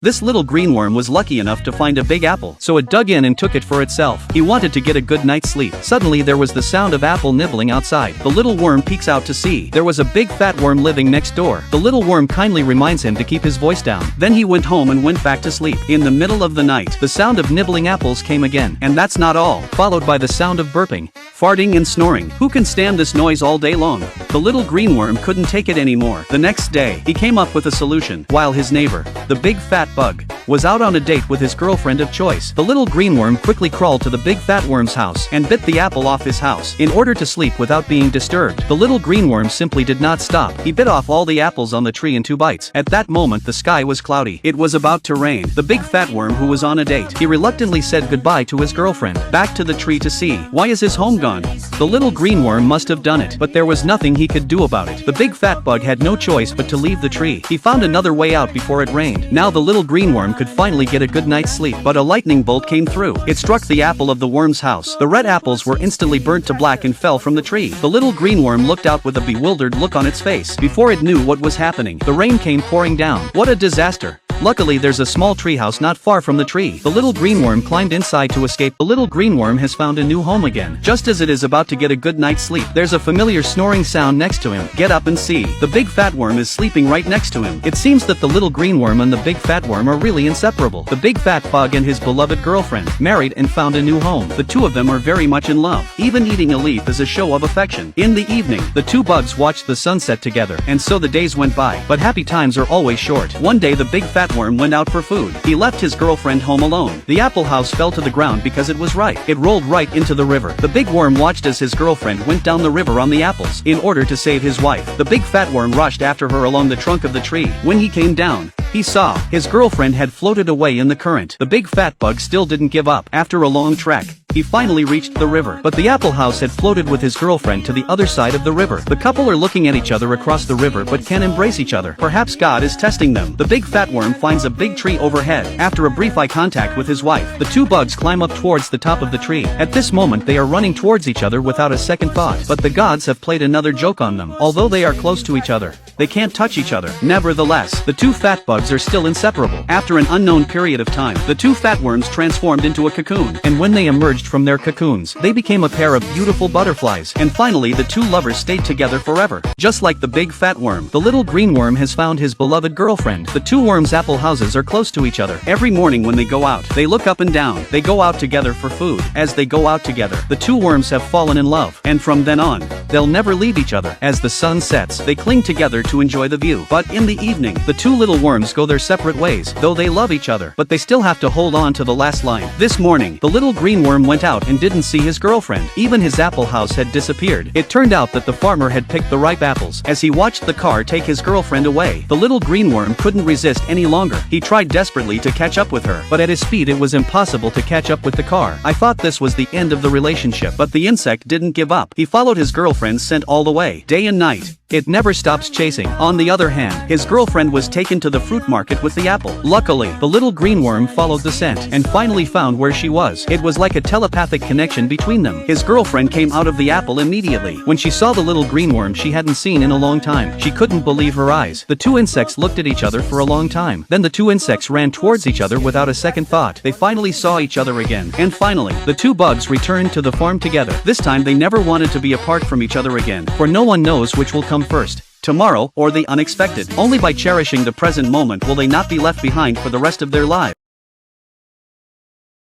This little greenworm was lucky enough to find a big apple, so it dug in and took it for itself. He wanted to get a good night's sleep. Suddenly there was the sound of apple nibbling outside. The little worm peeks out to see. There was a big fat worm living next door. The little worm kindly reminds him to keep his voice down. Then he went home and went back to sleep. In the middle of the night, the sound of nibbling apples came again. And that's not all. Followed by the sound of burping, farting and snoring. Who can stand this noise all day long? The little greenworm couldn't take it anymore. The next day, he came up with a solution. While his neighbor, the big fat bug, was out on a date with his girlfriend of choice, the little greenworm quickly crawled to the big fat worm's house and bit the apple off his house in order to sleep without being disturbed. The little greenworm simply did not stop. He bit off all the apples on the tree in 2 bites. At that moment the sky was cloudy. It was about to rain. The big fat worm who was on a date, he reluctantly said goodbye to his girlfriend. Back to the tree to see. Why is his home gone? The little greenworm must have done it, but there was nothing he could do about it. The big fat bug had no choice but to leave the tree. He found another way out before it rained. Now the little greenworm could finally get a good night's sleep, but a lightning bolt came through. It struck the apple of the worm's house. The red apples were instantly burnt to black and fell from the tree. The little greenworm looked out with a bewildered look on its face. Before it knew what was happening, the rain came pouring down. What a disaster! Luckily there's a small treehouse not far from the tree. The little greenworm climbed inside to escape. The little greenworm has found a new home again. Just as it is about to get a good night's sleep, there's a familiar snoring sound next to him. Get up and see. The big fat worm is sleeping right next to him. It seems that the little greenworm and the big fat worm are really inseparable. The big fat bug and his beloved girlfriend married and found a new home. The two of them are very much in love. Even eating a leaf is a show of affection. In the evening, the two bugs watched the sunset together, and so the days went by. But happy times are always short. One day the big fat worm went out for food. He left his girlfriend home alone. The apple house fell to the ground because it was ripe. It rolled right into the river. The big worm watched as his girlfriend went down the river on the apples. In order to save his wife, the big fat worm rushed after her along the trunk of the tree. When he came down, he saw his girlfriend had floated away in the current. The big fat bug still didn't give up. After a long trek, he finally reached the river, but the apple house had floated with his girlfriend to the other side of the river. The couple are looking at each other across the river but can't embrace each other. Perhaps God is testing them. The big fat worm finds a big tree overhead. After a brief eye contact with his wife, the two bugs climb up towards the top of the tree. At this moment they are running towards each other without a second thought. But the gods have played another joke on them. Although they are close to each other, they can't touch each other. Nevertheless, the two fat bugs are still inseparable. After an unknown period of time, the two fat worms transformed into a cocoon, and when they emerged from their cocoons, they became a pair of beautiful butterflies. And finally the two lovers stayed together forever. Just like the big fat worm, the little greenworm has found his beloved girlfriend. The two worms' apple houses are close to each other. Every morning when they go out, they look up and down. They go out together for food. As they go out together, the two worms have fallen in love, and from then on, they'll never leave each other. As the sun sets, they cling together to enjoy the view. But in the evening, the two little worms go their separate ways. Though they love each other, but they still have to hold on to the last line. This morning, the little greenworm went out and didn't see his girlfriend. Even his apple house had disappeared. It turned out that the farmer had picked the ripe apples. As he watched the car take his girlfriend away, the little greenworm couldn't resist any longer. He tried desperately to catch up with her, but at his speed it was impossible to catch up with the car. I thought this was the end of the relationship, but the insect didn't give up. He followed his girlfriend's scent all the way, day and night. It never stops chasing. On the other hand, his girlfriend was taken to the fruit market with the apple. Luckily, the little greenworm followed the scent and finally found where she was. It was like a telepathic connection between them. His girlfriend came out of the apple immediately. When she saw the little greenworm she hadn't seen in a long time, she couldn't believe her eyes. The two insects looked at each other for a long time. Then the two insects ran towards each other without a second thought. They finally saw each other again. And finally, the two bugs returned to the farm together. This time they never wanted to be apart from each other again, for no one knows which will come first, tomorrow or the unexpected. Only by cherishing the present moment will they not be left behind for the rest of their lives.